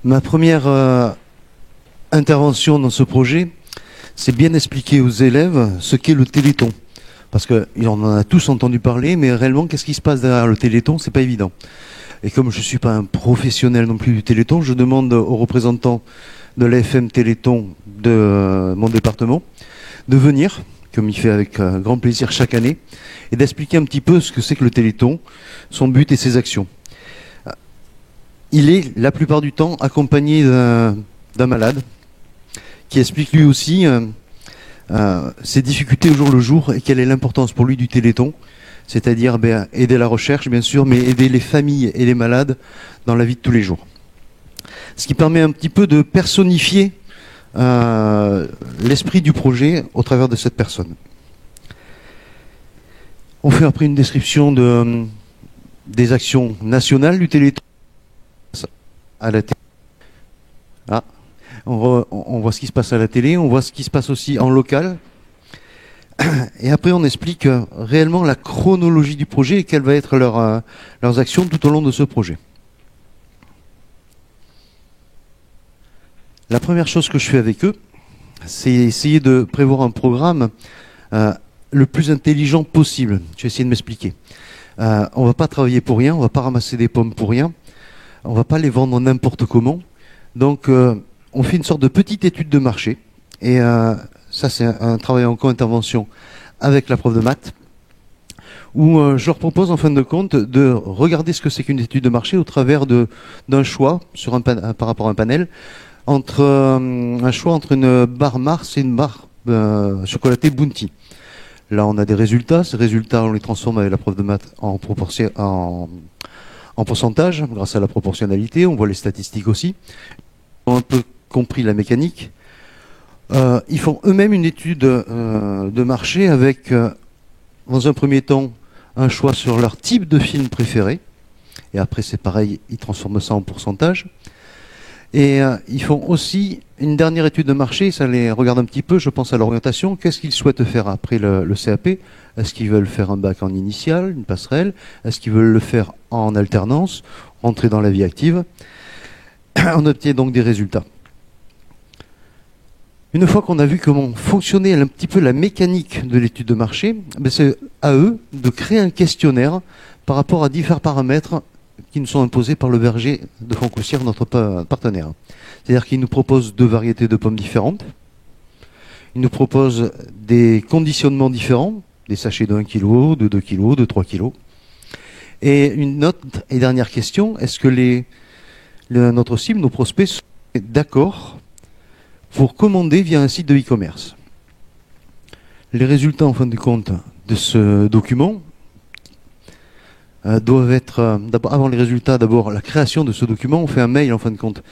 Ma première intervention dans ce projet, c'est bien expliquer aux élèves ce qu'est le Téléthon. Parce qu'on en a tous entendu parler, mais réellement, qu'est-ce qui se passe derrière le Téléthon? C'est pas évident. Et comme je ne suis pas un professionnel non plus du Téléthon, je demande aux représentants de l'AFM Téléthon de mon département de venir, comme il fait avec grand plaisir chaque année, et d'expliquer un petit peu ce que c'est que le Téléthon, son but et ses actions. Il est, la plupart du temps, accompagné d'un malade qui explique lui aussi ses difficultés au jour le jour et quelle est l'importance pour lui du Téléthon, c'est-à-dire aider la recherche, bien sûr, mais aider les familles et les malades dans la vie de tous les jours. Ce qui permet un petit peu de personnifier l'esprit du projet au travers de cette personne. On fait après une description des actions nationales du Téléthon à la télé. Ah, on voit ce qui se passe à la télé, on voit ce qui se passe aussi en local. Et après, on explique réellement la chronologie du projet et quelles vont être leurs actions tout au long de ce projet. La première chose que je fais avec eux, c'est essayer de prévoir un programme le plus intelligent possible. Je vais essayer de m'expliquer. On ne va pas travailler pour rien, on ne va pas ramasser des pommes pour rien, on ne va pas les vendre n'importe comment. Donc, on fait une sorte de petite étude de marché. Et ça, c'est un travail en co-intervention avec la prof de maths, où je leur propose, en fin de compte, de regarder ce que c'est qu'une étude de marché au travers d'un choix par rapport à un panel, un choix entre une barre Mars et une barre chocolatée Bounty. Là, on a des résultats. Ces résultats, on les transforme avec la prof de maths en pourcentage, grâce à la proportionnalité. On voit les statistiques aussi. Ils ont un peu compris la mécanique. Ils font eux-mêmes une étude de marché avec, dans un premier temps, un choix sur leur type de film préféré. Et après, c'est pareil, ils transforment ça en pourcentage. Et ils font aussi une dernière étude de marché, ça les regarde un petit peu, je pense à l'orientation. Qu'est-ce qu'ils souhaitent faire après le CAP? Est-ce qu'ils veulent faire un bac en initial, une passerelle? Est-ce qu'ils veulent le faire en alternance, rentrer dans la vie active? On obtient donc des résultats. Une fois qu'on a vu comment fonctionnait un petit peu la mécanique de l'étude de marché, c'est à eux de créer un questionnaire par rapport à différents paramètres qui nous sont imposés par le verger de Foncoussière, notre partenaire. C'est-à-dire qu'il nous propose 2 variétés de pommes différentes, il nous propose des conditionnements différents, des sachets de 1 kg, de 2 kg, de 3 kg. Et une autre et dernière question, est-ce que notre cible, nos prospects, sont d'accord pour commander via un site de e-commerce? Les résultats, en fin de compte, de ce document doivent être, avant les résultats, d'abord la création de ce document. On fait un mail, en fin de compte.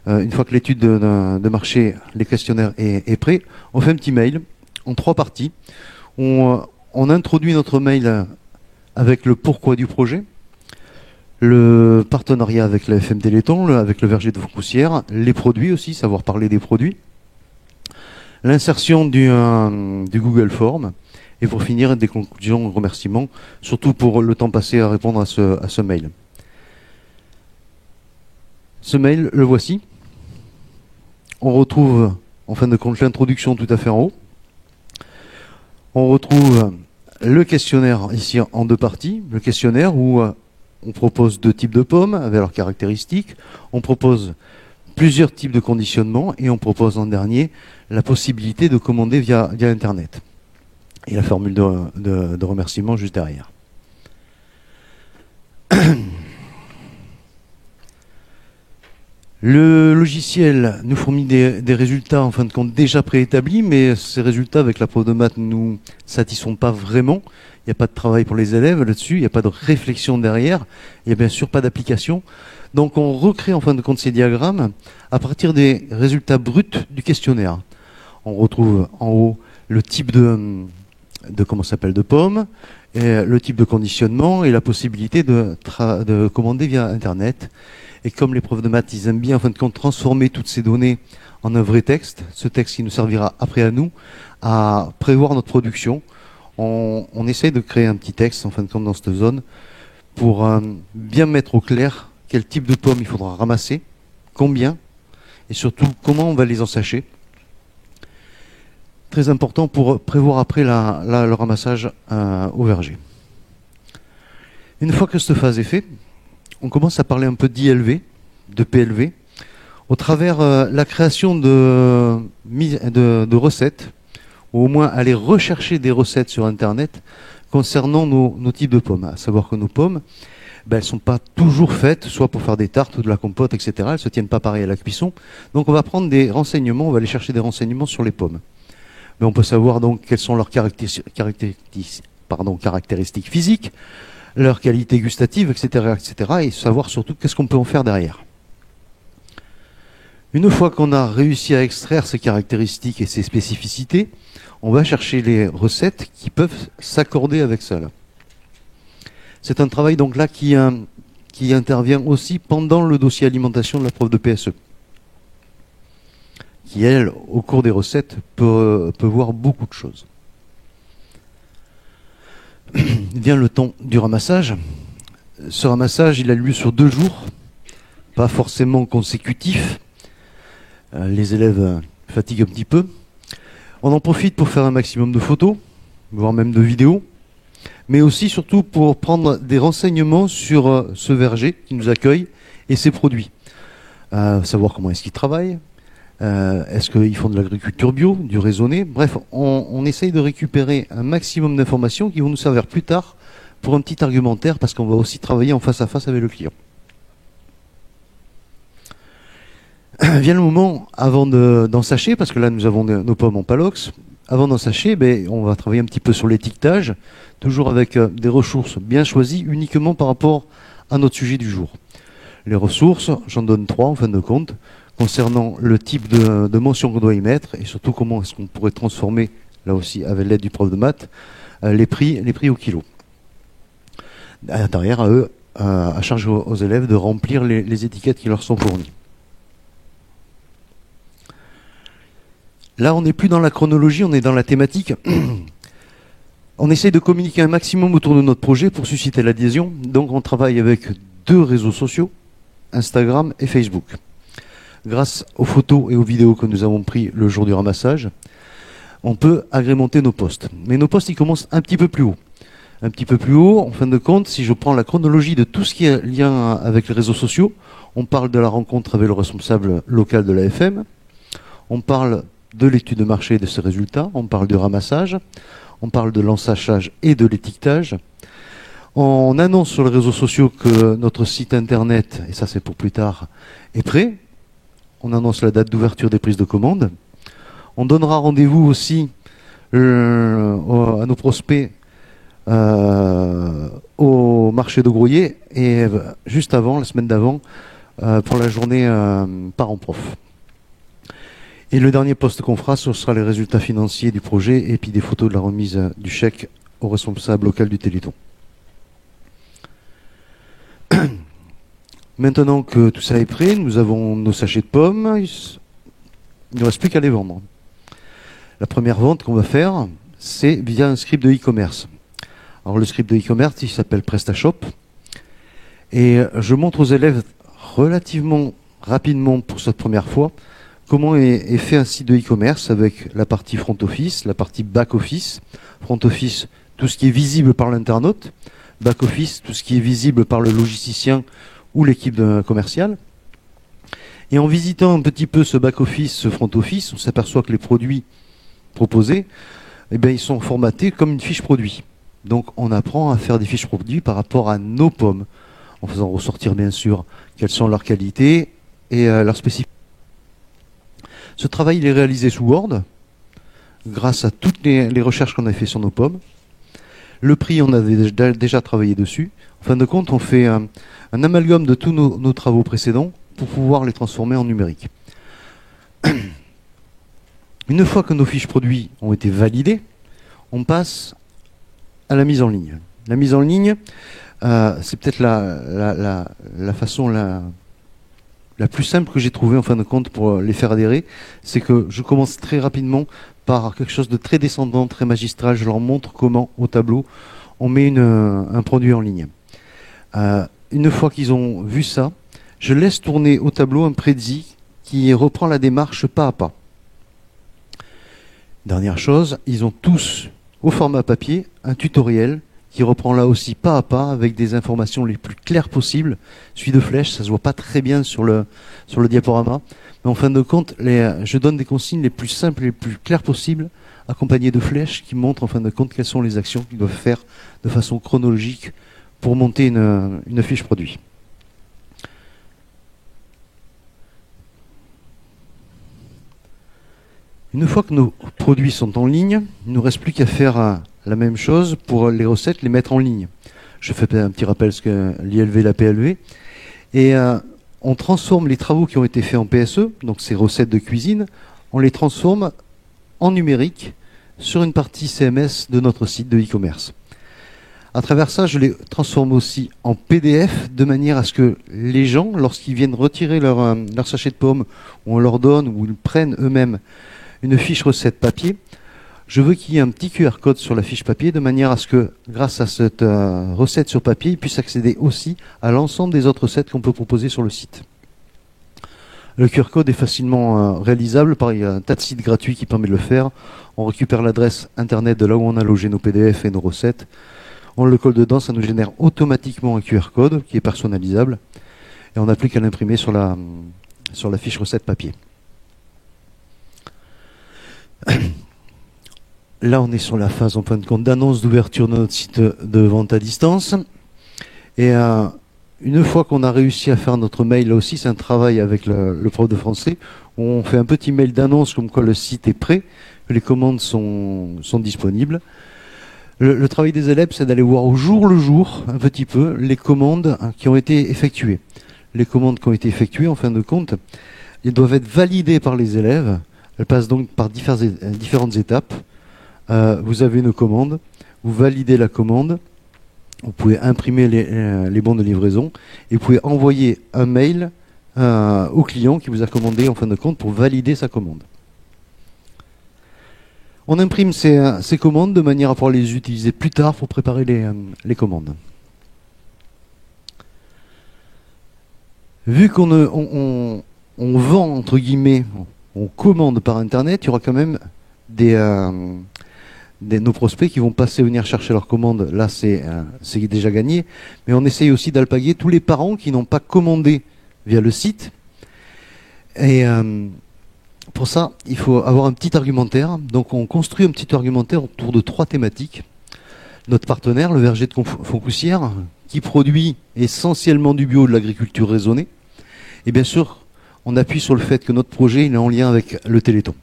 Une fois que l'étude de marché, les questionnaires est prêt, on fait un petit mail en 3 parties. On introduit notre mail avec le pourquoi du projet, le partenariat avec la FM Téléthon, avec le verger de Foncoussière, les produits aussi, savoir parler des produits, l'insertion du Google Form, et pour finir, des conclusions, remerciements, surtout pour le temps passé à répondre à ce mail. Ce mail, le voici. On retrouve, en fin de compte, l'introduction tout à fait en haut. On retrouve le questionnaire ici en 2 parties. Le questionnaire où on propose 2 types de pommes avec leurs caractéristiques. On propose plusieurs types de conditionnement et on propose en dernier la possibilité de commander via Internet. Et la formule de remerciement juste derrière. Le logiciel nous fournit des résultats en fin de compte déjà préétablis, mais ces résultats avec la prof de maths ne nous satisfont pas vraiment. Il n'y a pas de travail pour les élèves là-dessus, il n'y a pas de réflexion derrière, il n'y a bien sûr pas d'application. Donc on recrée en fin de compte ces diagrammes à partir des résultats bruts du questionnaire. On retrouve en haut le type de pommes, et le type de conditionnement et la possibilité de commander via Internet. Et comme les profs de maths, ils aiment bien en fin de compte transformer toutes ces données en un vrai texte, ce texte qui nous servira après à nous à prévoir notre production. On essaye de créer un petit texte en fin de compte dans cette zone pour bien mettre au clair quel type de pommes il faudra ramasser, combien, et surtout comment on va les ensacher. Très important pour prévoir après le ramassage au verger. Une fois que cette phase est faite, on commence à parler un peu d'ILV, de PLV, au travers la création de recettes, ou au moins aller rechercher des recettes sur Internet concernant nos types de pommes. À savoir que nos pommes, elles ne sont pas toujours faites, soit pour faire des tartes ou de la compote, etc. Elles ne se tiennent pas pareil à la cuisson. Donc on va prendre des renseignements, on va aller chercher des renseignements sur les pommes. Mais on peut savoir donc quelles sont leurs caractéristiques physiques, leurs qualités gustatives, etc., etc. et savoir surtout qu'est-ce qu'on peut en faire derrière. Une fois qu'on a réussi à extraire ces caractéristiques et ces spécificités, on va chercher les recettes qui peuvent s'accorder avec ça. Là. C'est un travail donc là qui intervient aussi pendant le dossier alimentation de la prof de PSE, qui elle, au cours des recettes, peut voir beaucoup de choses. Vient le temps du ramassage. Ce ramassage, il a lieu sur 2 jours, pas forcément consécutifs. Les élèves fatiguent un petit peu. On en profite pour faire un maximum de photos, voire même de vidéos, mais aussi surtout pour prendre des renseignements sur ce verger qui nous accueille et ses produits. Savoir comment est-ce qu'ils travaillent, est-ce qu'ils font de l'agriculture bio, du raisonné. Bref, on essaye de récupérer un maximum d'informations qui vont nous servir plus tard pour un petit argumentaire, parce qu'on va aussi travailler en face à face avec le client. Vient le moment avant d'ensacher, parce que là nous avons nos pommes en palox. Avant d'ensacher, on va travailler un petit peu sur l'étiquetage, toujours avec des ressources bien choisies, uniquement par rapport à notre sujet du jour. Les ressources, j'en donne 3 en fin de compte, concernant le type de mention qu'on doit y mettre, et surtout comment est-ce qu'on pourrait transformer, là aussi avec l'aide du prof de maths, les prix au kilo. Derrière, à eux, à charge aux élèves de remplir les étiquettes qui leur sont fournies. Là, on n'est plus dans la chronologie, on est dans la thématique. On essaye de communiquer un maximum autour de notre projet pour susciter l'adhésion. Donc, on travaille avec 2 réseaux sociaux, Instagram et Facebook. Grâce aux photos et aux vidéos que nous avons pris le jour du ramassage, on peut agrémenter nos posts. Mais nos posts, ils commencent un petit peu plus haut. Un petit peu plus haut, en fin de compte, si je prends la chronologie de tout ce qui est lien avec les réseaux sociaux, on parle de la rencontre avec le responsable local de la FM, on parle de l'étude de marché et de ses résultats, on parle du ramassage, on parle de l'ensachage et de l'étiquetage. On annonce sur les réseaux sociaux que notre site internet, et ça c'est pour plus tard, est prêt. On annonce la date d'ouverture des prises de commande. On donnera rendez-vous aussi à nos prospects au marché de Grouillet et juste avant, la semaine d'avant, pour la journée parents prof. Et le dernier poste qu'on fera, ce sera les résultats financiers du projet et puis des photos de la remise du chèque au responsable local du Téléthon. Maintenant que tout ça est prêt, nous avons nos sachets de pommes. Il ne reste plus qu'à les vendre. La première vente qu'on va faire, c'est via un script de e-commerce. Alors le script de e-commerce, il s'appelle PrestaShop. Et je montre aux élèves relativement rapidement pour cette première fois comment est fait un site de e-commerce avec la partie front office, la partie back office. Front office, tout ce qui est visible par l'internaute. Back office, tout ce qui est visible par le logisticien ou l'équipe commerciale. Et en visitant un petit peu ce back office, ce front office, on s'aperçoit que les produits proposés, ils sont formatés comme une fiche produit. Donc on apprend à faire des fiches produits par rapport à nos pommes, en faisant ressortir bien sûr quelles sont leurs qualités et leurs spécificités. Ce travail il est réalisé sous Word, grâce à toutes les recherches qu'on a fait sur nos pommes. Le prix, on avait déjà travaillé dessus. En fin de compte, on fait un amalgame de tous nos travaux précédents pour pouvoir les transformer en numérique. Une fois que nos fiches produits ont été validées, on passe à la mise en ligne. La mise en ligne, c'est peut-être la façon la plus simple que j'ai trouvée en fin de compte pour les faire adhérer, c'est que je commence très rapidement par quelque chose de très descendant, très magistral. Je leur montre comment, au tableau, on met un produit en ligne. Une fois qu'ils ont vu ça, je laisse tourner au tableau un Prezi qui reprend la démarche pas à pas. Dernière chose, ils ont tous, au format papier, un tutoriel qui reprend là aussi pas à pas avec des informations les plus claires possibles, suivi de flèches, ça se voit pas très bien sur le diaporama, mais en fin de compte, je donne des consignes les plus simples et les plus claires possibles, accompagnées de flèches qui montrent en fin de compte quelles sont les actions qu'ils doivent faire de façon chronologique pour monter une fiche produit. Une fois que nos produits sont en ligne, il ne nous reste plus qu'à faire la même chose pour les recettes, les mettre en ligne. Je fais un petit rappel ce que l'ILV et la PLV. Et on transforme les travaux qui ont été faits en PSE, donc ces recettes de cuisine, on les transforme en numérique sur une partie CMS de notre site de e-commerce. À travers ça, je les transforme aussi en PDF de manière à ce que les gens, lorsqu'ils viennent retirer leur sachet de pommes, ou on leur donne, ou ils prennent eux-mêmes une fiche recette papier, je veux qu'il y ait un petit QR code sur la fiche papier de manière à ce que, grâce à cette recette sur papier, ils puissent accéder aussi à l'ensemble des autres recettes qu'on peut proposer sur le site. Le QR code est facilement réalisable par il y a un tas de sites gratuits qui permettent de le faire. On récupère l'adresse internet de là où on a logé nos PDF et nos recettes. On le colle dedans, ça nous génère automatiquement un QR code qui est personnalisable. Et on n'a plus qu'à l'imprimer sur la fiche recette papier. Là, on est sur la phase, en fin de compte, d'annonce d'ouverture de notre site de vente à distance. Et une fois qu'on a réussi à faire notre mail, là aussi, c'est un travail avec le prof de français. On fait un petit mail d'annonce comme quoi le site est prêt, que les commandes sont disponibles. Le travail des élèves, c'est d'aller voir au jour le jour, un petit peu, les commandes qui ont été effectuées. Les commandes qui ont été effectuées, en fin de compte, elles doivent être validées par les élèves. Elles passent donc par différentes étapes. Vous avez une commande, vous validez la commande, vous pouvez imprimer les bons de livraison et vous pouvez envoyer un mail au client qui vous a commandé en fin de compte pour valider sa commande. On imprime ces commandes de manière à pouvoir les utiliser plus tard pour préparer les commandes. Vu qu'on vend, entre guillemets, on commande par Internet, il y aura quand même nos prospects qui vont passer venir chercher leur commande. Là, c'est déjà gagné. Mais on essaye aussi d'alpaguer tous les parents qui n'ont pas commandé via le site. Et pour ça, il faut avoir un petit argumentaire. Donc, on construit un petit argumentaire autour de 3 thématiques. Notre partenaire, le verger de Foncoussière, qui produit essentiellement du bio, de l'agriculture raisonnée. Et bien sûr, on appuie sur le fait que notre projet il est en lien avec le Téléthon.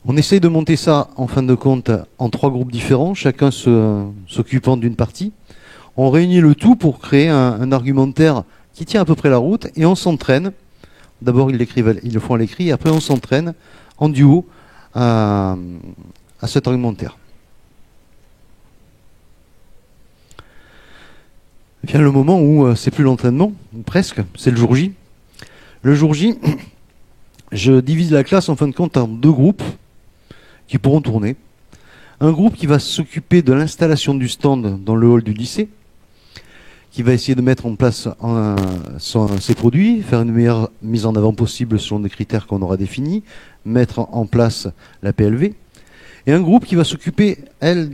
On essaye de monter ça, en fin de compte, en 3 groupes différents, chacun s'occupant d'une partie. On réunit le tout pour créer un argumentaire qui tient à peu près la route, et on s'entraîne. D'abord, ils le font à l'écrit, et après on s'entraîne en duo à cet argumentaire. Vient le moment où c'est plus l'entraînement, presque, c'est le jour J. Le jour J, je divise la classe en fin de compte en 2 groupes qui pourront tourner. Un groupe qui va s'occuper de l'installation du stand dans le hall du lycée, qui va essayer de mettre en place ses produits, faire une meilleure mise en avant possible selon des critères qu'on aura définis, mettre en place la PLV. Et un groupe qui va s'occuper, elle,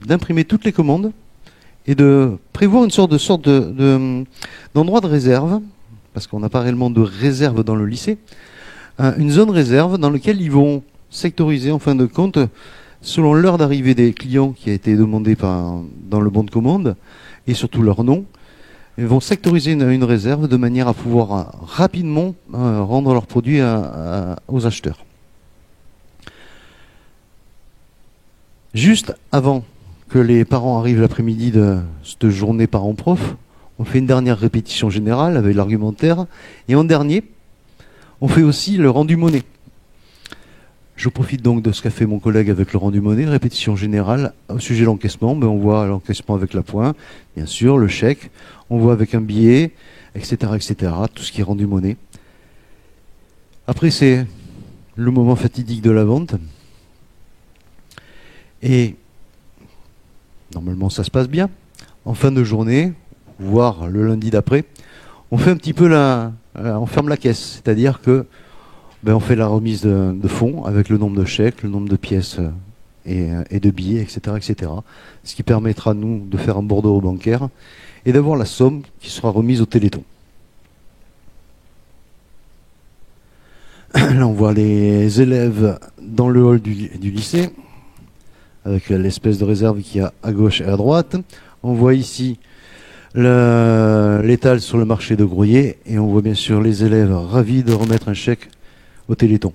d'imprimer toutes les commandes et de prévoir une sorte d'endroit de réserve, parce qu'on n'a pas réellement de réserve dans le lycée, une zone réserve dans laquelle ils vont sectoriser, en fin de compte, selon l'heure d'arrivée des clients qui a été demandé dans le bon de commande, et surtout leur nom, ils vont sectoriser une réserve de manière à pouvoir rapidement rendre leurs produits aux acheteurs. Juste avant que les parents arrivent l'après-midi de cette journée parents-prof, on fait une dernière répétition générale avec l'argumentaire. Et en dernier, on fait aussi le rendu monnaie. Je profite donc de ce qu'a fait mon collègue avec le rendu monnaie, répétition générale. Au sujet de l'encaissement, on voit l'encaissement avec la pointe, bien sûr, le chèque. On voit avec un billet, etc., etc. Tout ce qui est rendu monnaie. Après, c'est le moment fatidique de la vente. Et normalement, ça se passe bien. En fin de journée, voire le lundi d'après, on fait un petit peu on ferme la caisse. C'est-à-dire que on fait la remise de fonds avec le nombre de chèques, le nombre de pièces et de billets, etc., etc. Ce qui permettra, nous, de faire un bordereau bancaire et d'avoir la somme qui sera remise au Téléthon. Là, on voit les élèves dans le hall du lycée, avec l'espèce de réserve qu'il y a à gauche et à droite. On voit ici l'étal sur le marché de Groyer, et on voit bien sûr les élèves ravis de remettre un chèque au Téléthon.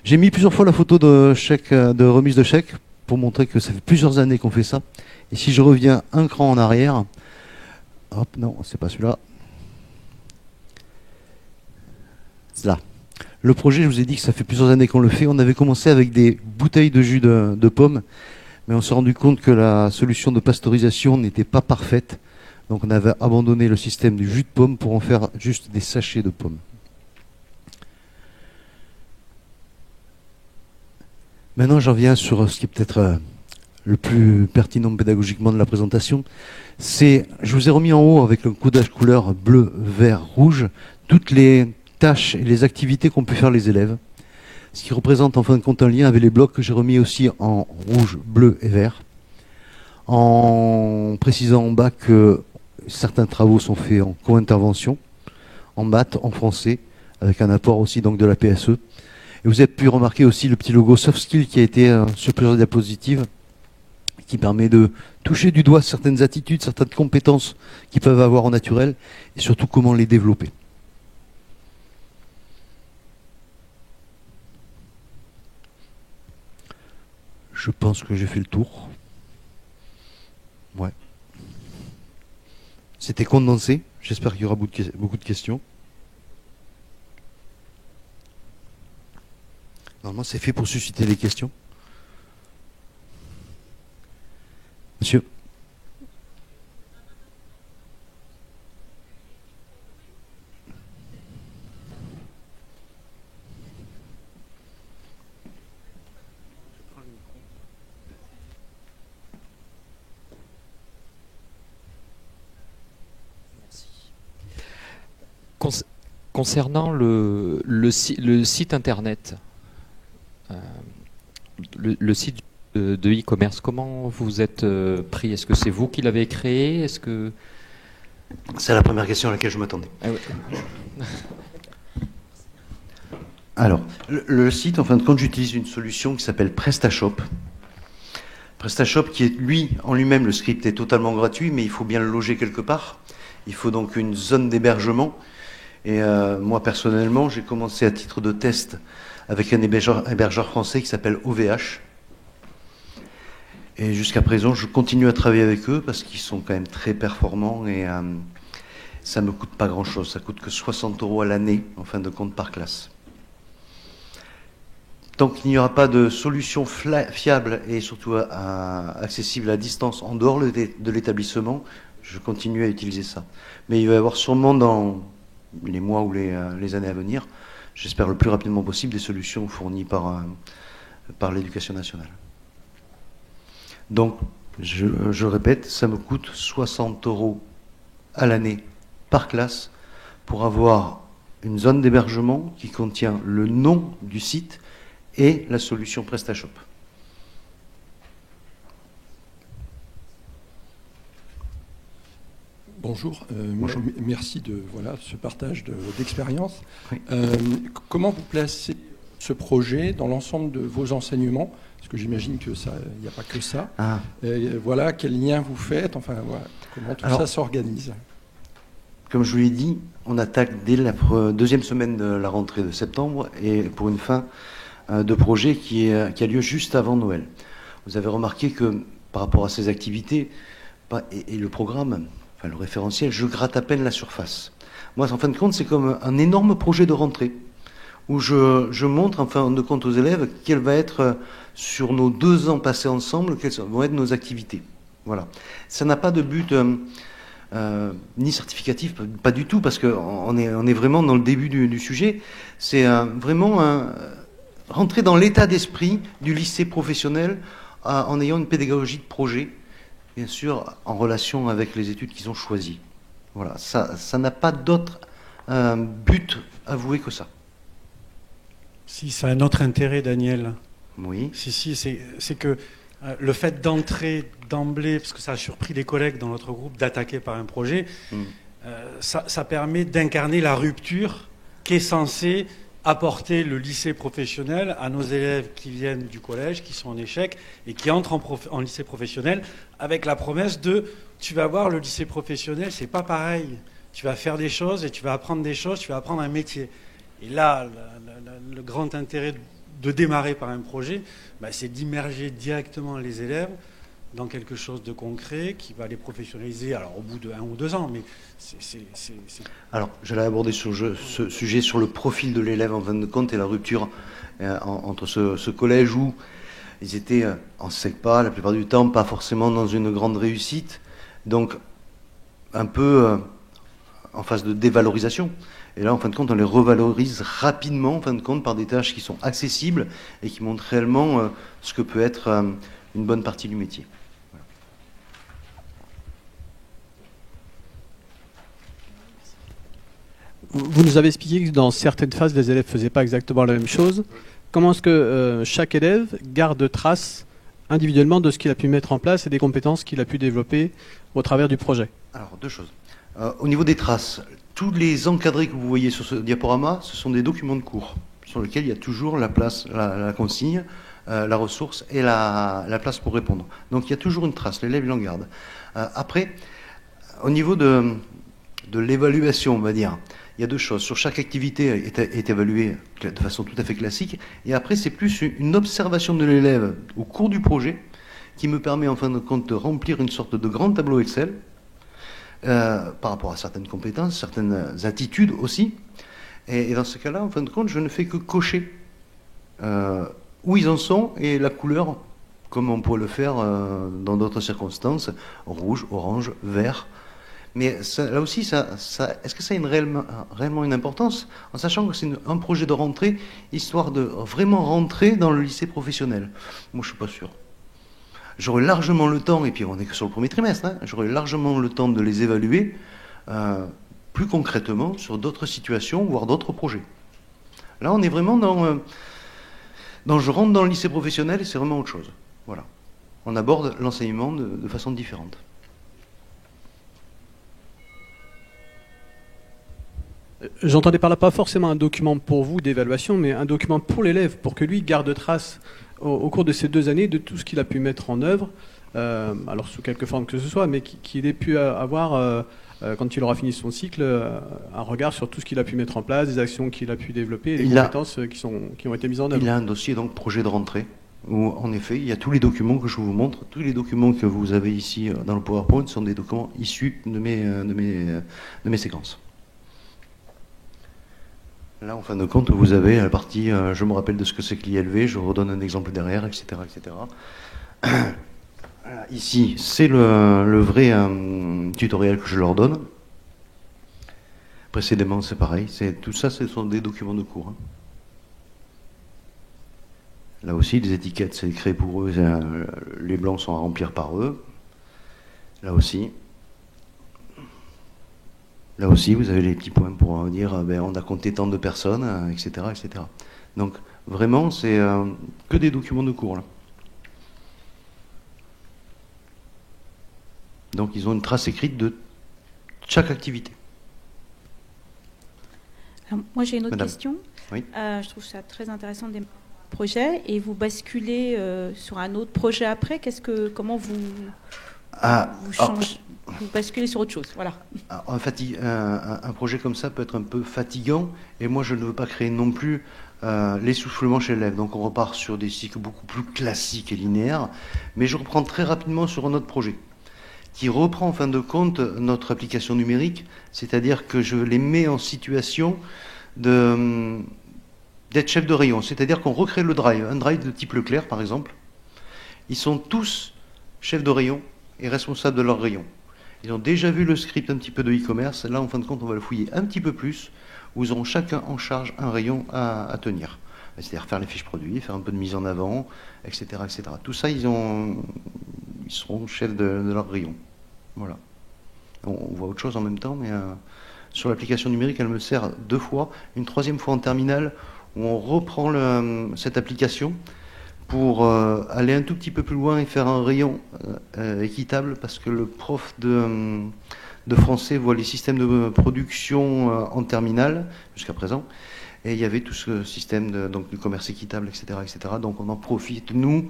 J'ai mis plusieurs fois la photo de remise de chèque pour montrer que ça fait plusieurs années qu'on fait ça. Et si je reviens un cran en arrière, hop, non, c'est pas celui-là. C'est là. Le projet, je vous ai dit que ça fait plusieurs années qu'on le fait. On avait commencé avec des bouteilles de jus de pommes, mais on s'est rendu compte que la solution de pasteurisation n'était pas parfaite. Donc on avait abandonné le système du jus de pomme pour en faire juste des sachets de pommes. Maintenant, j'en viens sur ce qui est peut-être le plus pertinent pédagogiquement de la présentation. Je vous ai remis en haut avec le codage couleur bleu, vert, rouge, toutes les tâches et les activités qu'ont pu faire les élèves. Ce qui représente en fin de compte un lien avec les blocs que j'ai remis aussi en rouge, bleu et vert. En précisant en bas que certains travaux sont faits en co-intervention, en maths, en français, avec un apport aussi donc de la PSE. Et vous avez pu remarquer aussi le petit logo Soft Skill qui a été sur plusieurs diapositives, qui permet de toucher du doigt certaines attitudes, certaines compétences qu'ils peuvent avoir en naturel, et surtout comment les développer. Je pense que j'ai fait le tour. Ouais. C'était condensé. J'espère qu'il y aura beaucoup de questions. Normalement, c'est fait pour susciter les questions. Monsieur. Concernant le site internet, le site de e-commerce, comment vous êtes pris? Est-ce que c'est vous qui l'avez créé? Est-ce que... C'est la première question à laquelle je m'attendais. Ah ouais. Alors, le site, en fin de compte, j'utilise une solution qui s'appelle PrestaShop. PrestaShop qui est, en lui-même, le script est totalement gratuit, mais il faut bien le loger quelque part. Il faut donc une zone d'hébergement. Et moi, personnellement, j'ai commencé à titre de test avec un hébergeur français qui s'appelle OVH. Et jusqu'à présent, je continue à travailler avec eux parce qu'ils sont quand même très performants et ça ne me coûte pas grand-chose. Ça coûte que 60 € à l'année, en fin de compte, par classe. Tant qu'il n'y aura pas de solution fiable et surtout accessible à distance en dehors de l'établissement, je continue à utiliser ça. Mais il va y avoir sûrement dans les mois ou les années à venir, j'espère le plus rapidement possible, des solutions fournies par l'Éducation nationale. Donc, je répète, ça me coûte 60 € à l'année par classe pour avoir une zone d'hébergement qui contient le nom du site et la solution PrestaShop. Bonjour, Bonjour. merci de ce partage d'expérience. Oui. Comment vous placez ce projet dans l'ensemble de vos enseignements? Parce que j'imagine que il n'y a pas que ça. Ah. Quel lien vous faites? Enfin, voilà, comment tout ça s'organise? Comme je vous l'ai dit, on attaque dès la deuxième semaine de la rentrée de septembre et pour une fin de projet qui a lieu juste avant Noël. Vous avez remarqué que par rapport à ces activités et le programme, enfin le référentiel, je gratte à peine la surface. Moi, en fin de compte, c'est comme un énorme projet de rentrée où je montre en fin de compte aux élèves quelle va être sur nos 2 ans passés ensemble, quelles vont être nos activités. Voilà. Ça n'a pas de but ni certificatif, pas du tout, parce qu'on est vraiment dans le début du sujet. C'est vraiment rentrer dans l'état d'esprit du lycée professionnel en ayant une pédagogie de projet, bien sûr, en relation avec les études qu'ils ont choisies. Voilà, ça n'a pas d'autre but avoué que ça. Si, ça a un autre intérêt, Daniel. Oui. Si, c'est que le fait d'entrer d'emblée, parce que ça a surpris les collègues dans notre groupe, d'attaquer par un projet, ça permet d'incarner la rupture qu'est censé apporter le lycée professionnel à nos élèves qui viennent du collège, qui sont en échec, et qui entrent en lycée professionnel, avec la promesse de « tu vas voir, le lycée professionnel, c'est pas pareil. Tu vas faire des choses et tu vas apprendre des choses, tu vas apprendre un métier. » Et là, le grand intérêt de démarrer par un projet, c'est d'immerger directement les élèves dans quelque chose de concret qui va les professionnaliser, alors au bout de 1 ou 2 ans, mais c'est... Alors, j'allais aborder ce sujet sur le profil de l'élève en fin de compte et la rupture entre ce collège où ils étaient en SECPA la plupart du temps, pas forcément dans une grande réussite, donc un peu en phase de dévalorisation. Et là, en fin de compte, on les revalorise rapidement, en fin de compte, par des tâches qui sont accessibles et qui montrent réellement ce que peut être une bonne partie du métier. Voilà. Vous nous avez expliqué que dans certaines phases, les élèves ne faisaient pas exactement la même chose. Comment est-ce que chaque élève garde trace individuellement de ce qu'il a pu mettre en place et des compétences qu'il a pu développer au travers du projet? Alors, 2 choses. Au niveau des traces, tous les encadrés que vous voyez sur ce diaporama, ce sont des documents de cours sur lesquels il y a toujours la place, la consigne, la ressource et la place pour répondre. Donc il y a toujours une trace, l'élève il en garde. Après, au niveau de l'évaluation, on va dire, il y a 2 choses. Sur chaque activité est évaluée de façon tout à fait classique. Et après, c'est plus une observation de l'élève au cours du projet qui me permet en fin de compte de remplir une sorte de grand tableau Excel par rapport à certaines compétences, certaines attitudes aussi. Et dans ce cas-là, en fin de compte, je ne fais que cocher où ils en sont et la couleur, comme on pourrait le faire dans d'autres circonstances, rouge, orange, vert. Mais ça, là aussi, est-ce que ça a réellement une importance, en sachant que c'est un projet de rentrée, histoire de vraiment rentrer dans le lycée professionnel? Moi, je ne suis pas sûr. J'aurai largement le temps, et puis on n'est que sur le premier trimestre, j'aurai largement le temps de les évaluer plus concrètement sur d'autres situations, voire d'autres projets. Là, on est vraiment dans je rentre dans le lycée professionnel et c'est vraiment autre chose. Voilà. On aborde l'enseignement de façon différente. J'entendais par là pas forcément un document pour vous d'évaluation, mais un document pour l'élève, pour que lui garde trace au cours de ces 2 années de tout ce qu'il a pu mettre en œuvre, alors sous quelque forme que ce soit, mais qu'il ait pu avoir, quand il aura fini son cycle, un regard sur tout ce qu'il a pu mettre en place, des actions qu'il a pu développer, les compétences qui ont été mises en œuvre. Il a un dossier, donc projet de rentrée, où en effet, il y a tous les documents que je vous montre. Tous les documents que vous avez ici dans le PowerPoint sont des documents issus de mes séquences. Là, en fin de compte, vous avez la partie je me rappelle de ce que c'est que l'ILV, je redonne un exemple derrière, etc. etc. Voilà, ici, c'est le vrai tutoriel que je leur donne. Précédemment, c'est pareil. Tout ça, ce sont des documents de cours. Là aussi, les étiquettes, c'est créé pour eux. Les blancs sont à remplir par eux. Là aussi. Là aussi, vous avez les petits points pour dire on a compté tant de personnes, etc., etc. Donc, vraiment, c'est que des documents de cours, là. Donc, ils ont une trace écrite de chaque activité. Alors, moi, j'ai une autre Madame. question. Oui. Je trouve ça très intéressant de démarrer un projet et vous basculez sur un autre projet après. Comment vous changez, vous basculez sur autre chose, voilà. En fait, un projet comme ça peut être un peu fatigant, et moi je ne veux pas créer non plus l'essoufflement chez l'élève. Donc on repart sur des cycles beaucoup plus classiques et linéaires, mais je reprends très rapidement sur un autre projet qui reprend en fin de compte notre application numérique, c'est-à-dire que je les mets en situation d'être chef de rayon, c'est-à-dire qu'on recrée le drive, un drive de type Leclerc par exemple. Ils sont tous chefs de rayon et responsables de leur rayon. Ils ont déjà vu le script un petit peu de e-commerce. Là, en fin de compte, on va le fouiller un petit peu plus, où ils auront chacun en charge un rayon à tenir. C'est-à-dire faire les fiches produits, faire un peu de mise en avant, etc. etc. Tout ça, ils seront chefs de leur rayon. Voilà. On voit autre chose en même temps, mais sur l'application numérique, elle me sert 2 fois. Une 3e fois en terminale, où on reprend cette application pour aller un tout petit peu plus loin et faire un rayon équitable, parce que le prof de français voit les systèmes de production en terminale, jusqu'à présent, et il y avait tout ce système donc, du commerce équitable, etc., etc. Donc on en profite, nous,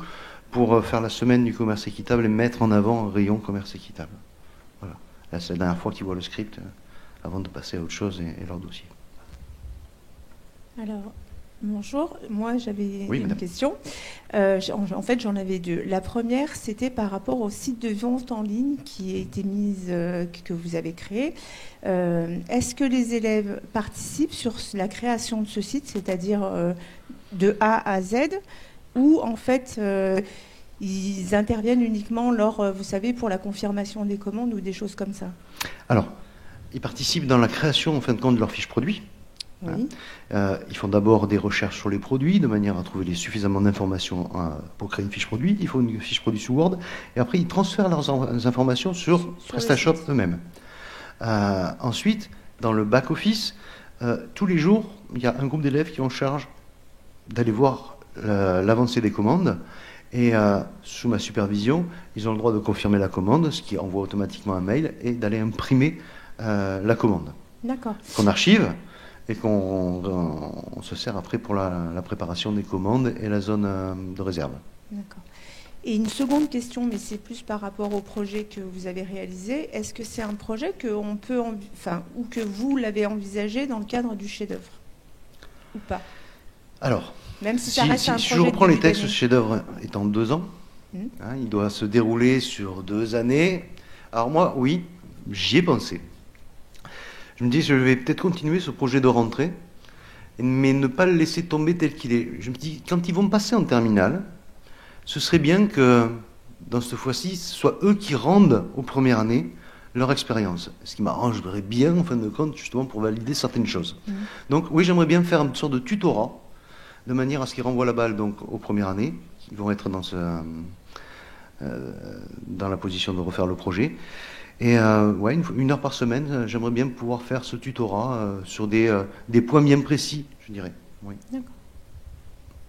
pour faire la semaine du commerce équitable et mettre en avant un rayon commerce équitable. Voilà. Là, c'est la dernière fois qu'ils voient le script avant de passer à autre chose et leur dossier. Alors, bonjour. Moi, j'avais Oui, une madame. question. En fait, j'en avais 2. La première, c'était par rapport au site de vente en ligne qui a été mise, que vous avez créé. Est-ce que les élèves participent sur la création de ce site, c'est-à-dire de A à Z, ou en fait ils interviennent uniquement lors, vous savez, pour la confirmation des commandes ou des choses comme ça? Alors, ils participent dans la création, en fin de compte, de leurs fiches produits. Oui. Ils font d'abord des recherches sur les produits, de manière à trouver suffisamment d'informations pour créer une fiche produit. Il faut une fiche produit sous Word. Et après, ils transfèrent leurs informations sur PrestaShop eux-mêmes. Ensuite, dans le back-office, tous les jours, il y a un groupe d'élèves qui est en charge d'aller voir l'avancée des commandes. Et sous ma supervision, ils ont le droit de confirmer la commande, ce qui envoie automatiquement un mail, et d'aller imprimer la commande. D'accord. Qu'on archive et qu'on se sert après pour la préparation des commandes et la zone de réserve. D'accord. Et une seconde question, mais c'est plus par rapport au projet que vous avez réalisé. Est-ce que c'est un projet qu'on peut, ou que vous l'avez envisagé dans le cadre du chef-d'œuvre ou pas? Alors, même si ça reste un si projet je reprends de les début textes, d'année. ce chef-d'œuvre est en 2 ans. Il doit se dérouler sur 2 années. Alors moi, oui, j'y ai pensé. Je me dis, je vais peut-être continuer ce projet de rentrée, mais ne pas le laisser tomber tel qu'il est. Je me dis, quand ils vont passer en terminale, ce serait bien que, dans cette fois-ci, ce soit eux qui rendent aux premières années leur expérience. Ce qui m'arrangerait bien, en fin de compte, justement, pour valider certaines choses. Donc, oui, j'aimerais bien faire une sorte de tutorat, de manière à ce qu'ils renvoient la balle donc, aux premières années, qui vont être dans la position de refaire le projet. Et ouais, 1 heure par semaine, j'aimerais bien pouvoir faire ce tutorat sur des points bien précis, je dirais. Oui. D'accord.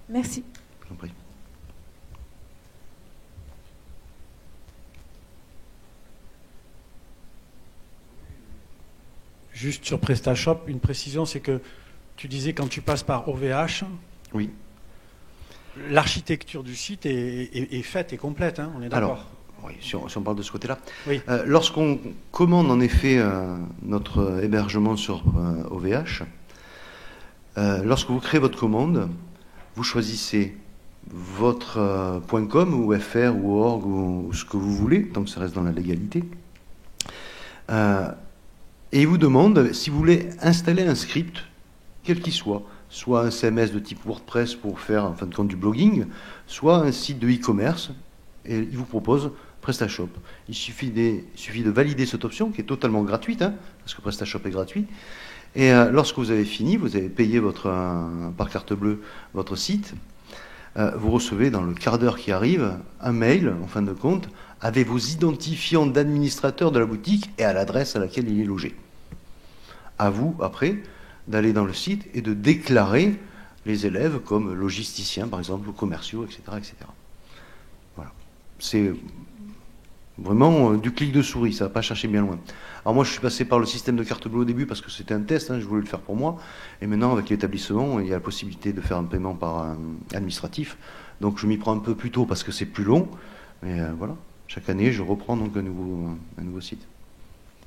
Merci. Je vous en prie. Juste sur PrestaShop, une précision, c'est que tu disais quand tu passes par OVH, Oui. l'architecture du site est faite et complète, hein, on est d'accord? Alors, oui, si on parle de ce côté-là. Oui. Lorsqu'on commande en effet notre hébergement sur OVH, lorsque vous créez votre commande, vous choisissez votre .com ou .fr ou .org ou ce que vous voulez, tant que ça reste dans la légalité. Et il vous demande si vous voulez installer un script, quel qu'il soit un CMS de type WordPress pour faire en fin de compte du blogging, soit un site de e-commerce, et il vous propose PrestaShop. Il suffit de valider cette option qui est totalement gratuite, hein, parce que PrestaShop est gratuit. Et lorsque vous avez fini, vous avez payé par carte bleue votre site, vous recevez dans le quart d'heure qui arrive un mail, en fin de compte, avec vos identifiants d'administrateur de la boutique et à l'adresse à laquelle il est logé. À vous, après, d'aller dans le site et de déclarer les élèves comme logisticiens, par exemple, ou commerciaux, etc. etc. Voilà. C'est vraiment du clic de souris, ça ne va pas chercher bien loin. Alors moi, je suis passé par le système de carte bleue au début parce que c'était un test, hein, je voulais le faire pour moi. Et maintenant, avec l'établissement, il y a la possibilité de faire un paiement par administratif. Donc je m'y prends un peu plus tôt parce que c'est plus long. Mais voilà, chaque année, je reprends donc un nouveau site.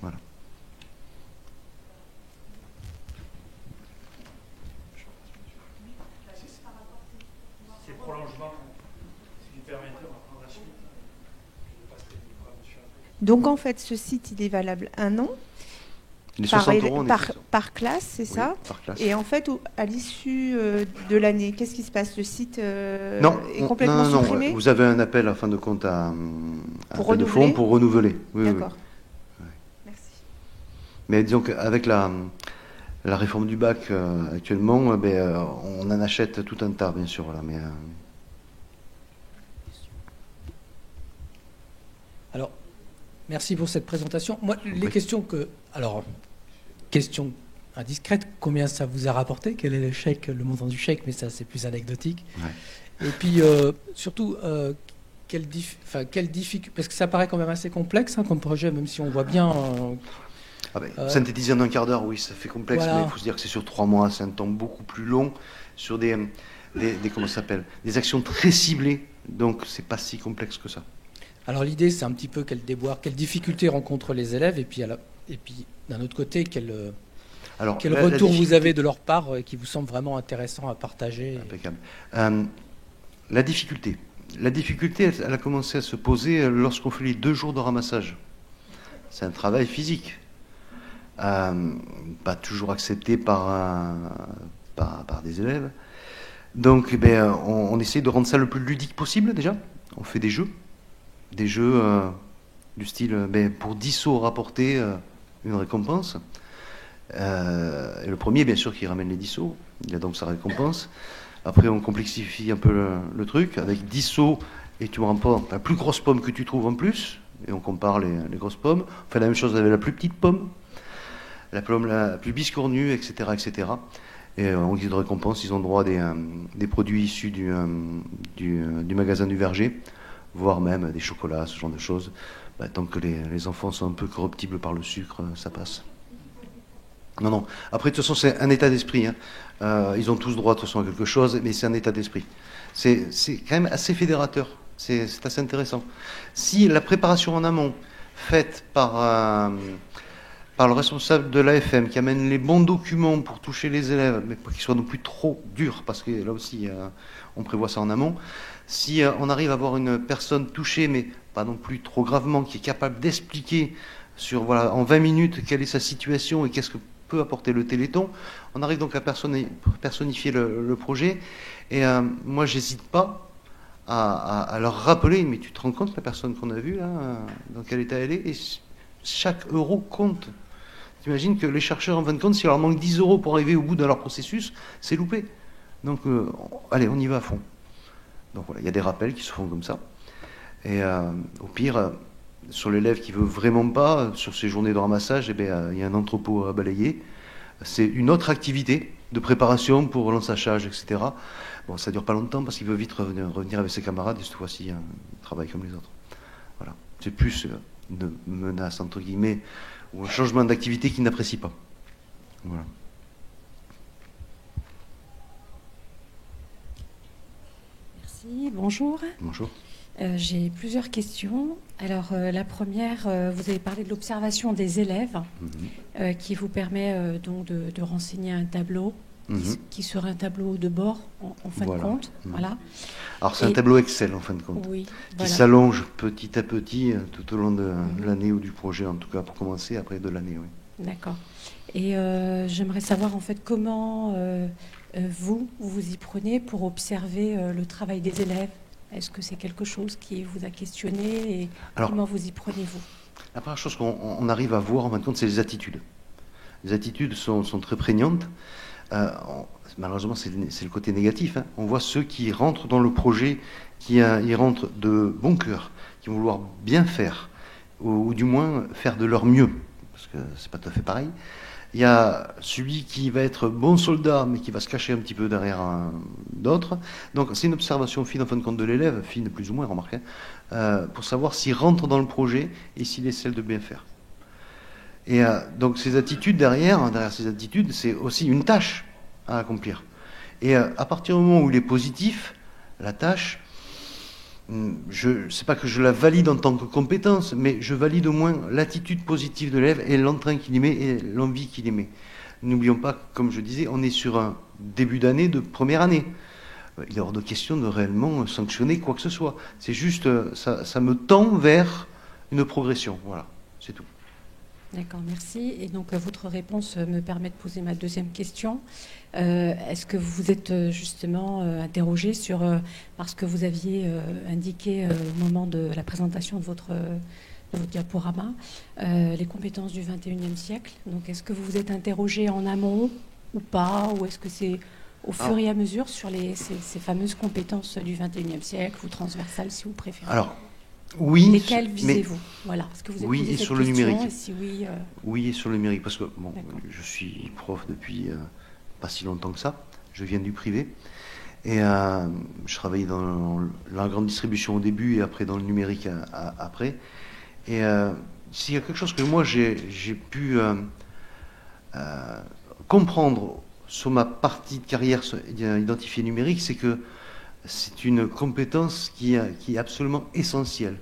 Voilà. Donc en fait, ce site, il est valable 1 an Les 60 euros, on est par classe, c'est oui, ça? par classe. Et en fait, à l'issue de l'année, qu'est-ce qui se passe? Le site est Non, complètement supprimé? vous avez un appel en fin de compte Pour de fonds renouveler? pour renouveler. Oui, D'accord. oui. Mais disons qu'avec la réforme du bac actuellement, on en achète tout un tas, bien sûr. Voilà, mais, Alors, merci pour cette présentation. Moi, les questions que... Alors, question indiscrète, combien ça vous a rapporté? Quel est le chèque, le montant du chèque? Mais ça, c'est plus anecdotique. Ouais. Et puis, surtout, quelle difficulté... Parce que ça paraît quand même assez complexe comme projet, même si on voit bien... synthétiser en un quart d'heure, oui, ça fait complexe, voilà. Mais il faut se dire que c'est sur 3 mois, c'est un temps beaucoup plus long, sur des comment ça s'appelle, des actions très ciblées, donc c'est pas si complexe que ça. Alors l'idée, c'est un petit peu quelles difficultés rencontrent les élèves, et puis d'un autre côté, quel retour vous avez de leur part qui vous semble vraiment intéressant à partager. Impeccable. La difficulté, elle a commencé à se poser lorsqu'on fait les 2 jours de ramassage. C'est un travail physique. Pas toujours accepté par des élèves. Donc on essaie de rendre ça le plus ludique possible déjà. On fait des jeux du style pour 10 sauts rapportés, une récompense. Et le premier, bien sûr, qui ramène les 10 sauts, il a donc sa récompense. Après, on complexifie un peu le truc avec 10 sauts et tu remportes la plus grosse pomme que tu trouves en plus. Et on compare les grosses pommes. On fait la même chose avec la plus petite pomme, la pomme la plus biscornue, etc., etc. Et en guise de récompense, ils ont droit à des produits issus du magasin du verger, voire même des chocolats, ce genre de choses. Tant que les enfants sont un peu corruptibles par le sucre, ça passe. Non. Après, de toute façon, c'est un état d'esprit. Ils ont tous droit, de toute façon, à quelque chose, mais c'est un état d'esprit. C'est quand même assez fédérateur. C'est assez intéressant. Si la préparation en amont, faite par le responsable de l'AFM, qui amène les bons documents pour toucher les élèves, mais pas qu'ils soient non plus trop durs, parce que là aussi, on prévoit ça en amont. Si on arrive à avoir une personne touchée, mais pas non plus trop gravement, qui est capable d'expliquer en 20 minutes quelle est sa situation et qu'est-ce que peut apporter le Téléthon, on arrive donc à personnifier le projet. Et moi, j'hésite pas à leur rappeler, mais tu te rends compte, la personne qu'on a vue, là, dans quel état elle est, et chaque euro compte. T'imagines que les chercheurs, en fin de compte, s'il leur manque 10 euros pour arriver au bout de leur processus, c'est loupé. Donc, allez, on y va à fond. Donc voilà, il y a des rappels qui se font comme ça. Et au pire, sur l'élève qui veut vraiment pas, sur ces journées de ramassage, il y a un entrepôt à balayer. C'est une autre activité de préparation pour l'ensachage, etc. Bon, ça dure pas longtemps parce qu'il veut vite revenir avec ses camarades et cette fois-ci, il travaille comme les autres. Voilà. C'est plus une menace, entre guillemets, ou un changement d'activité qu'il n'apprécie pas. Voilà. Merci, bonjour. Bonjour. J'ai plusieurs questions. Alors, la première, vous avez parlé de l'observation des élèves, qui vous permet donc de renseigner un tableau, qui serait un tableau de bord, en fin de compte. Voilà. Alors, c'est un tableau Excel, en fin de compte, qui s'allonge petit à petit tout au long de l'année ou du projet, en tout cas, pour commencer, après de l'année, oui. D'accord. Et j'aimerais savoir, en fait, comment vous y prenez pour observer le travail des élèves. Est-ce que c'est quelque chose qui vous a questionné et comment vous y prenez-vous? La première chose qu'on arrive à voir, en fin de compte, c'est les attitudes. Les attitudes sont très prégnantes. Malheureusement, c'est le côté négatif. On voit ceux qui rentrent dans le projet, qui y rentrent de bon cœur, qui vont vouloir bien faire, ou du moins faire de leur mieux, parce que c'est pas tout à fait pareil. Il y a celui qui va être bon soldat, mais qui va se cacher un petit peu derrière d'autres. Donc c'est une observation fine, en fin de compte, de l'élève, fine plus ou moins, remarquez, pour savoir s'il rentre dans le projet et s'il essaie de bien faire. Et donc ces attitudes derrière ces attitudes, c'est aussi une tâche à accomplir. Et à partir du moment où il est positif, la tâche, je sais pas que je la valide en tant que compétence, mais je valide au moins l'attitude positive de l'élève et l'entrain qu'il y met et l'envie qu'il y met. N'oublions pas, comme je disais, on est sur un début d'année de première année. Il est hors de question de réellement sanctionner quoi que ce soit. C'est juste, ça me tend vers une progression. Voilà, c'est tout. D'accord, merci. Et donc, votre réponse me permet de poser ma deuxième question. Est-ce que vous vous êtes justement interrogé sur, parce que vous aviez indiqué au moment de la présentation de votre diaporama, les compétences du 21e siècle. Donc, est-ce que vous vous êtes interrogé en amont ou pas, ou est-ce que c'est au fur et à mesure sur ces fameuses compétences du 21e siècle, ou transversales, si vous préférez? Alors, oui. Lesquelles visez-vous? Voilà. Est-ce que vous oui, et sur le numérique. Et si oui, oui, et sur le numérique, parce que bon, je suis prof depuis pas si longtemps que ça. Je viens du privé. Et je travaillais dans la grande distribution au début et après dans le numérique après. Et s'il y a quelque chose que moi j'ai pu comprendre sur ma partie de carrière identifiée numérique, c'est que c'est une compétence qui est absolument essentielle.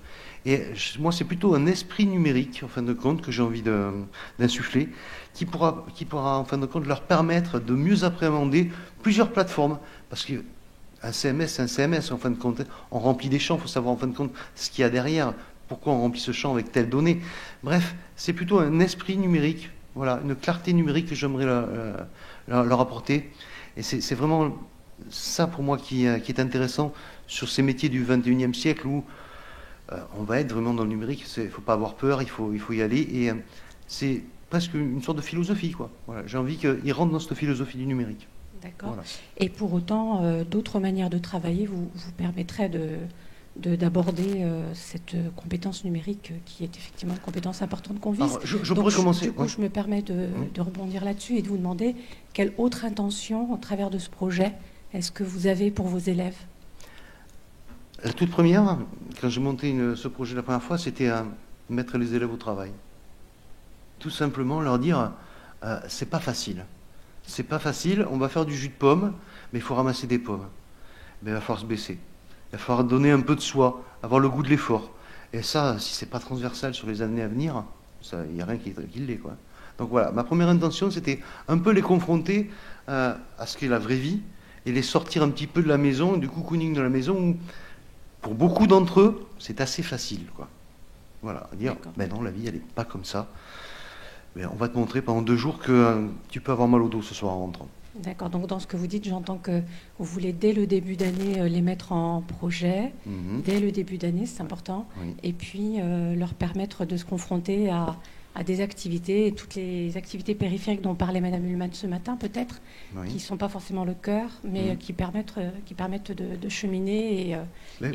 Et moi, c'est plutôt un esprit numérique, en fin de compte, que j'ai envie d'insuffler, qui pourra, en fin de compte, leur permettre de mieux appréhender plusieurs plateformes. Parce qu'un CMS, c'est un CMS, en fin de compte. On remplit des champs, il faut savoir, en fin de compte, ce qu'il y a derrière, pourquoi on remplit ce champ avec telle donnée. Bref, c'est plutôt un esprit numérique, voilà, une clarté numérique que j'aimerais leur apporter. Et c'est vraiment ça, pour moi, qui est intéressant sur ces métiers du 21e siècle où on va être vraiment dans le numérique. Il ne faut pas avoir peur, il faut y aller. Et c'est presque une sorte de philosophie, quoi. Voilà, j'ai envie qu'ils rentrent dans cette philosophie du numérique. D'accord. Voilà. Et pour autant, d'autres manières de travailler vous permettraient d'aborder cette compétence numérique qui est effectivement une compétence importante qu'on vise. Alors, je pourrais commencer. Du coup, je me permets de rebondir là-dessus et de vous demander quelle autre intention, au travers de ce projet, est-ce que vous avez pour vos élèves? La toute première, quand j'ai monté ce projet la première fois, c'était à mettre les élèves au travail. Tout simplement leur dire, c'est pas facile. C'est pas facile, on va faire du jus de pomme, mais il faut ramasser des pommes. Mais il va falloir se baisser. Il va falloir donner un peu de soi, avoir le goût de l'effort. Et ça, si c'est pas transversal sur les années à venir, il n'y a rien qui l'est, quoi. Donc voilà, ma première intention, c'était un peu les confronter à ce qu'est la vraie vie et les sortir un petit peu de la maison, du cocooning de la maison, où pour beaucoup d'entre eux, c'est assez facile, quoi. Voilà, dire, ben non, la vie, elle n'est pas comme ça. Mais on va te montrer pendant 2 jours que tu peux avoir mal au dos ce soir en rentrant. D'accord, donc dans ce que vous dites, j'entends que vous voulez dès le début d'année les mettre en projet, dès le début d'année, c'est important, et puis leur permettre de se confronter à des activités, et toutes les activités périphériques dont parlait Madame Ullmann ce matin, peut-être, qui ne sont pas forcément le cœur, mais qui permettent de cheminer.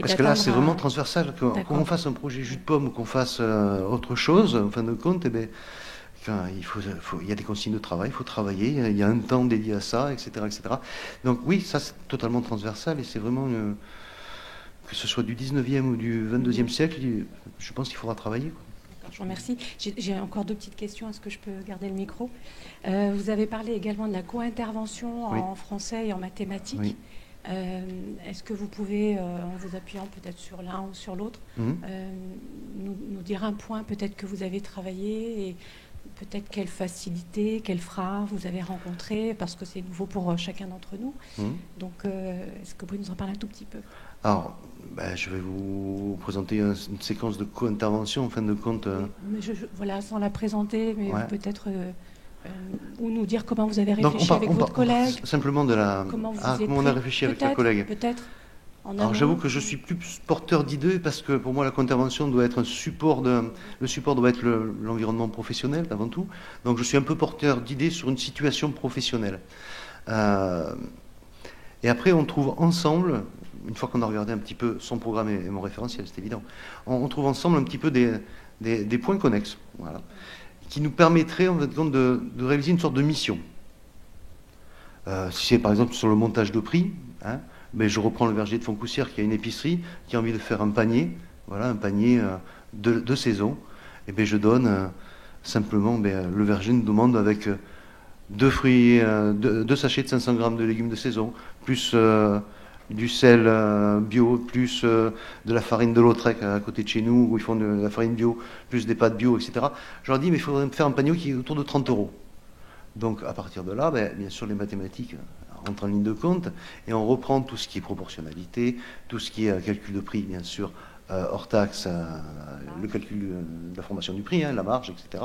Parce que là, c'est vraiment transversal. Qu'on fasse un projet jus de pomme ou qu'on fasse autre chose, en fin de compte, eh bien, il y a des consignes de travail, il faut travailler, il y a un temps dédié à ça, etc. etc. Donc oui, ça c'est totalement transversal et c'est vraiment, que ce soit du 19e ou du 22e siècle, je pense qu'il faudra travailler, quoi. Je vous remercie. J'ai encore 2 petites questions. Est-ce que je peux garder le micro? Vous avez parlé également de la co-intervention en français et en mathématiques. Oui. Est-ce que vous pouvez, en vous appuyant peut-être sur l'un ou sur l'autre, nous dire un point peut-être que vous avez travaillé et peut-être quelle facilité, quel frein vous avez rencontré, parce que c'est nouveau pour chacun d'entre nous. Donc, est-ce que vous pouvez nous en parler un tout petit peu? Alors, je vais vous présenter une séquence de co-intervention, en fin de compte. Mais voilà, sans la présenter, mais peut-être ou nous dire comment vous avez réfléchi avec votre collègue. Simplement comment on a réfléchi avec la collègue. Peut-être. Alors j'avoue que je suis plus porteur d'idées parce que pour moi la co-intervention doit être un support le support doit être l'environnement professionnel avant tout. Donc je suis un peu porteur d'idées sur une situation professionnelle. Et après on trouve ensemble, une fois qu'on a regardé un petit peu son programme et mon référentiel, c'est évident, on trouve ensemble un petit peu des points connexes, voilà, qui nous permettraient en fait de réaliser une sorte de mission. Si c'est par exemple sur le montage de prix, mais je reprends le verger de Foncoussière qui a une épicerie, qui a envie de faire un panier, voilà, un panier de saison, et bien je donne simplement, le verger nous demande avec 2 fruits, 2 sachets de 500 grammes de légumes de saison, plus du sel bio, plus de la farine de Lautrec à côté de chez nous, où ils font de la farine bio, plus des pâtes bio, etc. Je leur dis, mais il faudrait me faire un panier qui est autour de 30 €. Donc à partir de là, bien sûr les mathématiques rentrent en ligne de compte et on reprend tout ce qui est proportionnalité, tout ce qui est calcul de prix, bien sûr, hors taxe, le calcul de la formation du prix, la marge, etc.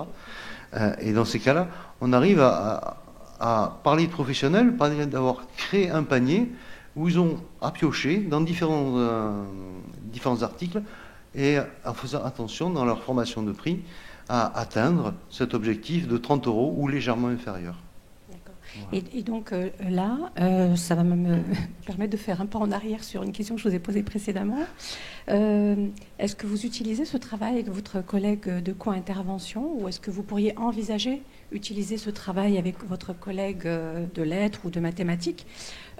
Et dans ces cas-là, on arrive à parler de professionnels, parler d'avoir créé un panier où ils ont à piocher dans différents articles et en faisant attention dans leur formation de prix à atteindre cet objectif de 30 € ou légèrement inférieur. Voilà. Et donc là, ça va me permettre de faire un pas en arrière sur une question que je vous ai posée précédemment. Est-ce que vous utilisez ce travail avec votre collègue de co-intervention ou est-ce que vous pourriez envisager utiliser ce travail avec votre collègue de lettres ou de mathématiques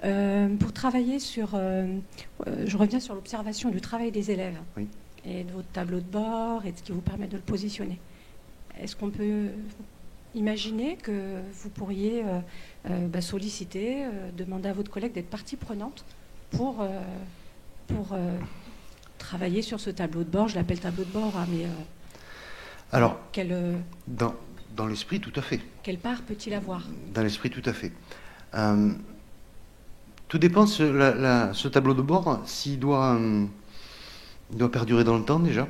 pour travailler sur... je reviens sur l'observation du travail des élèves et de votre tableau de bord et de ce qui vous permet de le positionner. Est-ce qu'on peut... Imaginez que vous pourriez solliciter, demander à votre collègue d'être partie prenante pour travailler sur ce tableau de bord. Je l'appelle tableau de bord, hein, mais alors, dans l'esprit, tout à fait. Quelle part peut-il avoir? Dans l'esprit, tout à fait. Tout dépend, ce tableau de bord, s'il doit perdurer dans le temps déjà.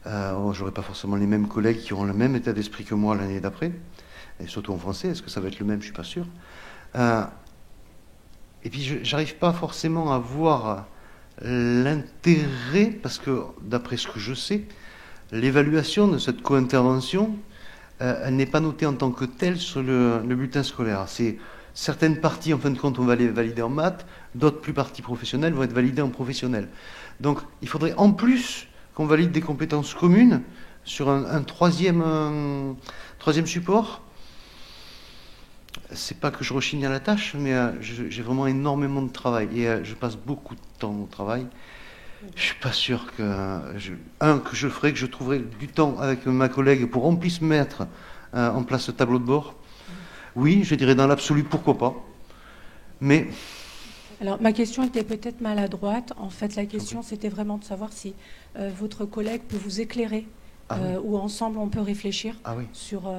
Je n'aurai pas forcément les mêmes collègues qui auront le même état d'esprit que moi l'année d'après, et surtout en français. Est-ce que ça va être le même? Je ne suis pas sûr. Et puis, je n'arrive pas forcément à voir l'intérêt, parce que, d'après ce que je sais, l'évaluation de cette co-intervention, elle n'est pas notée en tant que telle sur le bulletin scolaire. C'est certaines parties, en fin de compte, on va les valider en maths, d'autres, plus parties professionnelles, vont être validées en professionnel. Donc, il faudrait en plus qu'on valide des compétences communes sur un troisième support. C'est pas que je rechigne à la tâche, mais j'ai vraiment énormément de travail et je passe beaucoup de temps au travail. Je suis pas sûr que je ferai, que je trouverai du temps avec ma collègue pour qu'on puisse mettre en place ce tableau de bord. Oui, je dirais dans l'absolu, pourquoi pas. Mais alors, ma question était peut-être maladroite. En fait, la question, c'était vraiment de savoir si votre collègue peut vous éclairer ou ensemble, on peut réfléchir sur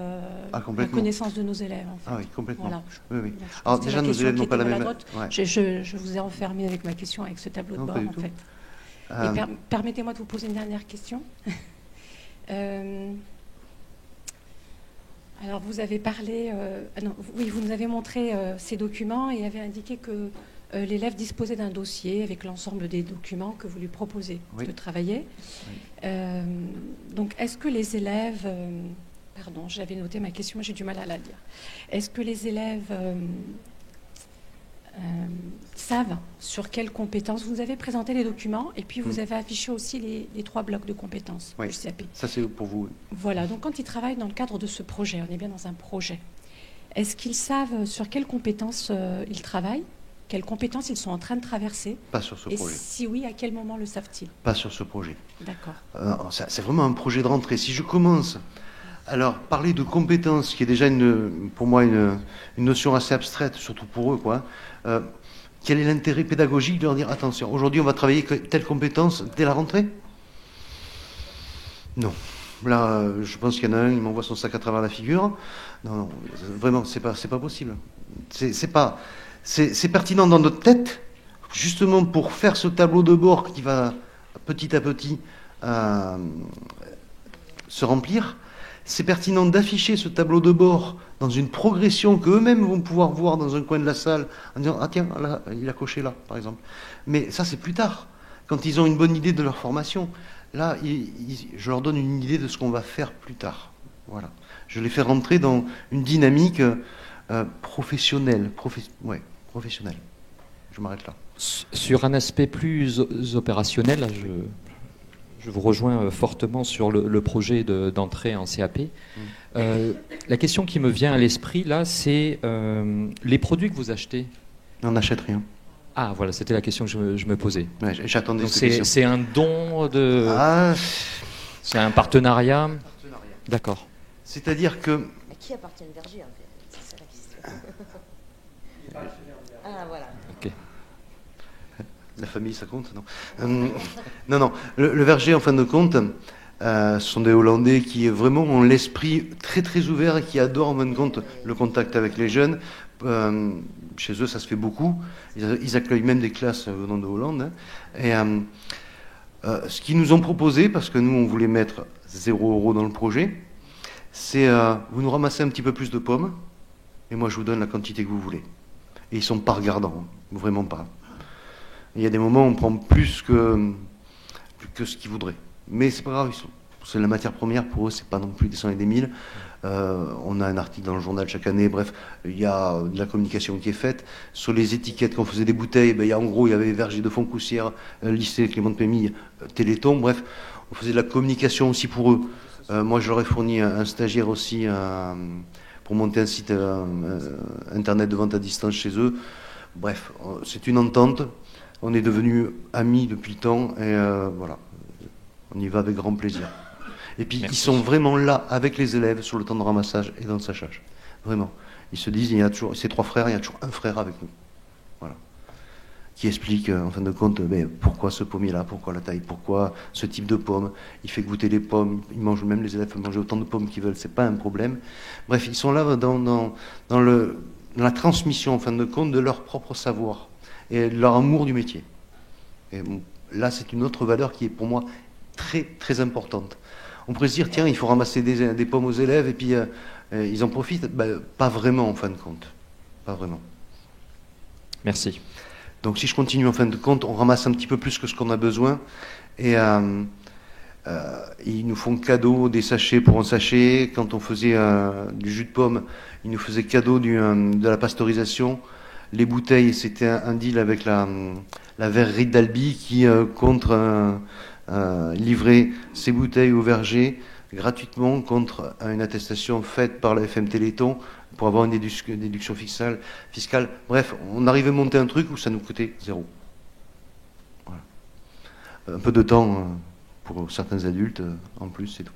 la connaissance de nos élèves. En fait. Ah oui, complètement. Voilà. Oui. Alors, déjà, nos élèves n'ont pas la même... Ouais. Je vous ai enfermé avec ma question, avec ce tableau de bord, en fait. Et permettez-moi de vous poser une dernière question. Alors, vous avez parlé... vous nous avez montré ces documents et avez indiqué que l'élève disposait d'un dossier avec l'ensemble des documents que vous lui proposez de travailler. Oui. Donc, est-ce que les élèves... pardon, j'avais noté ma question, mais j'ai du mal à la dire. Est-ce que les élèves savent sur quelles compétences... Vous avez présenté les documents et puis vous avez affiché aussi les 3 blocs de compétences du CAP. Ça, c'est pour vous. Voilà, donc quand ils travaillent dans le cadre de ce projet, on est bien dans un projet, est-ce qu'ils savent sur quelles compétences ils travaillent? Quelles compétences ils sont en train de traverser? Pas sur ce projet. Et si oui, à quel moment le savent-ils? Pas sur ce projet. D'accord. C'est vraiment un projet de rentrée. Si je commence, alors parler de compétences, qui est déjà pour moi une notion assez abstraite, surtout pour eux, quoi. Quel est l'intérêt pédagogique de leur dire attention, aujourd'hui on va travailler telle compétence dès la rentrée? Non. Là, je pense qu'il y en a un, il m'envoie son sac à travers la figure. Non, vraiment, c'est pas possible. C'est pertinent dans notre tête, justement pour faire ce tableau de bord qui va petit à petit se remplir. C'est pertinent d'afficher ce tableau de bord dans une progression qu'eux-mêmes vont pouvoir voir dans un coin de la salle en disant « Ah tiens, là, il a coché là, par exemple ». Mais ça, c'est plus tard, quand ils ont une bonne idée de leur formation. Là, je leur donne une idée de ce qu'on va faire plus tard. Voilà. Je les fais rentrer dans une dynamique professionnelle. Professionnelle. Je m'arrête là. Sur un aspect plus opérationnel, je vous rejoins fortement sur le projet d'entrée en CAP. La question qui me vient à l'esprit, là, c'est les produits que vous achetez. On n'achète rien. Ah, voilà, c'était la question que je me posais. Ouais, j'attendais cette question. C'est un don de... C'est un partenariat. D'accord. C'est-à-dire que... À qui appartient le verger, en fait? C'est ça la question. Ah, voilà. Ok. La famille, ça compte? Non. Non. Le verger, en fin de compte, ce sont des Hollandais qui vraiment ont l'esprit très très ouvert et qui adorent, en fin de compte, le contact avec les jeunes. Chez eux, ça se fait beaucoup. Ils accueillent même des classes venant de Hollande. Et ce qu'ils nous ont proposé, parce que nous, on voulait mettre 0 € dans le projet, c'est vous nous ramassez un petit peu plus de pommes, et moi, je vous donne la quantité que vous voulez. Et ils sont pas regardants, vraiment pas. Il y a des moments où on prend plus que que ce qu'ils voudraient. Mais c'est pas grave, c'est la matière première, pour eux, c'est pas non plus des cents et des mille. On a un article dans le journal chaque année, bref, il y a de la communication qui est faite. Sur les étiquettes, quand on faisait des bouteilles, en gros, il y avait Verger de Fontcoussière, lycée Clément de Pémille, Téléthon, bref, on faisait de la communication aussi pour eux. Moi, je leur ai fourni un stagiaire aussi pour monter un site internet de vente à distance chez eux. Bref, c'est une entente. On est devenus amis depuis le temps et voilà, on y va avec grand plaisir. Et puis, ils sont vraiment là avec les élèves sur le temps de ramassage et dans le sachage. Vraiment. Ils se disent, il y a toujours, ces 3 frères, il y a toujours un frère avec nous. Voilà. Qui explique, en fin de compte, pourquoi ce pommier-là, pourquoi la taille, pourquoi ce type de pomme. Il fait goûter les pommes, ils mangent, même les élèves peuvent manger autant de pommes qu'ils veulent, c'est pas un problème. Bref, ils sont là dans la transmission, en fin de compte, de leur propre savoir et de leur amour du métier. Et bon, là, c'est une autre valeur qui est pour moi très, très importante. On pourrait se dire, tiens, il faut ramasser des pommes aux élèves et puis ils en profitent. Pas vraiment, en fin de compte. Pas vraiment. Merci. Donc si je continue, en fin de compte, on ramasse un petit peu plus que ce qu'on a besoin. Et ils nous font cadeau des sachets pour un sachet. Quand on faisait du jus de pomme, ils nous faisaient cadeau de la pasteurisation. Les bouteilles, c'était un deal avec la verrerie d'Albi qui contre... livrer ces bouteilles au verger gratuitement contre une attestation faite par la FM Téléthon pour avoir une déduction fiscale. Bref, on arrivait à monter un truc où ça nous coûtait 0. Voilà. Un peu de temps pour certains adultes, en plus, c'est tout.